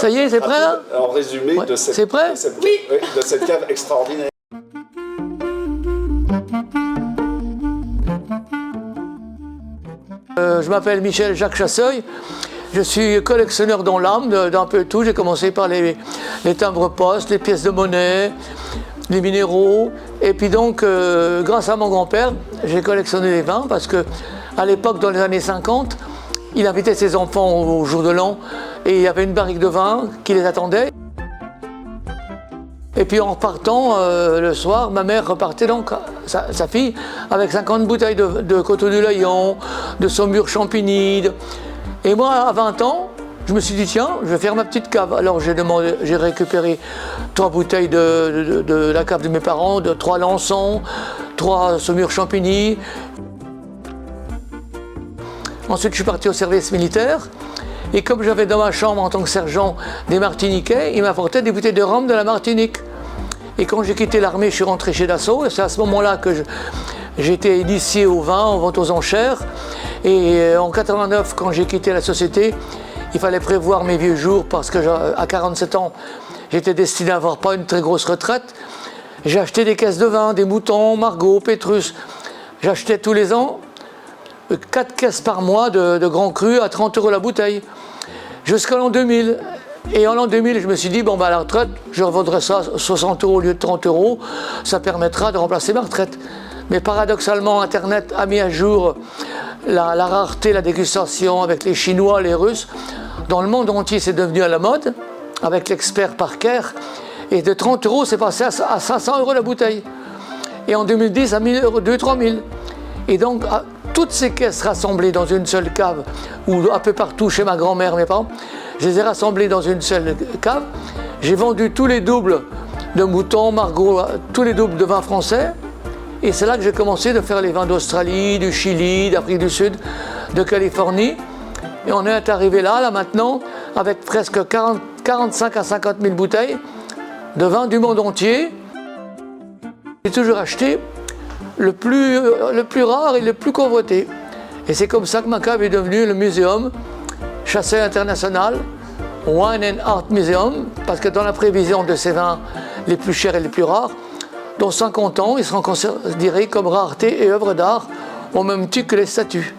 Ça y est, c'est prêt là? En résumé de cette, c'est prêt? de cette cave extraordinaire. Je m'appelle Michel Jacques Chasseuil. Je suis collectionneur dans l'âme d'un peu tout. J'ai commencé par les timbres-poste, les pièces de monnaie, les minéraux. Et puis donc, grâce à mon grand-père, j'ai collectionné les vins parce que à l'époque, dans les années 50, il invitait ses enfants au jour de l'an et il y avait une barrique de vin qui les attendait. Et puis en repartant le soir, ma mère repartait donc, sa fille, avec 50 bouteilles de Coteaux du Layon, de Saumur Champigny. Et moi, à 20 ans, je me suis dit, tiens, je vais faire ma petite cave. Alors j'ai récupéré 3 bouteilles de la cave de mes parents, 3 Lançons, 3 Saumur Champigny. Ensuite, je suis parti au service militaire. Et comme j'avais dans ma chambre en tant que sergent des Martiniquais, ils m'apportaient des bouteilles de rhum de la Martinique. Et quand j'ai quitté l'armée, je suis rentré chez Dassault. Et c'est à ce moment-là que j'ai été initié au vin, en vente aux enchères. Et en 89, quand j'ai quitté la société, il fallait prévoir mes vieux jours parce que à 47 ans, j'étais destiné à avoir pas une très grosse retraite. J'ai acheté des caisses de vin, des Moutons, Margaux, Pétrus. J'achetais tous les ans 4 caisses par mois de Grand Cru à 30 € la bouteille, jusqu'à l'an 2000. Et en l'an 2000, je me suis dit, bon, à la retraite, je revendrai ça 60 € au lieu de 30 €, ça permettra de remplacer ma retraite. Mais paradoxalement, Internet a mis à jour la rareté, la dégustation avec les Chinois, les Russes. Dans le monde entier, c'est devenu à la mode, avec l'expert Parker. Et de 30 €, c'est passé à 500 € la bouteille. Et en 2010, à 1000 €, 2 000 – 3 000. Et donc, toutes ces caisses rassemblées dans une seule cave, ou un peu partout chez ma grand-mère, mes parents, je les ai rassemblées dans une seule cave. J'ai vendu tous les doubles de Mouton, Margaux, tous les doubles de vins français. Et c'est là que j'ai commencé de faire les vins d'Australie, du Chili, d'Afrique du Sud, de Californie. Et on est arrivé là maintenant, avec presque 45 à 50 000 bouteilles de vins du monde entier. J'ai toujours acheté le plus rare et le plus convoité. Et c'est comme ça que ma cave est devenue le muséum Chasseuil International, Wine and Art Museum, parce que dans la prévision de ces vins les plus chers et les plus rares, dans 50 ans, ils seront considérés comme rareté et œuvres d'art, au même titre que les statues.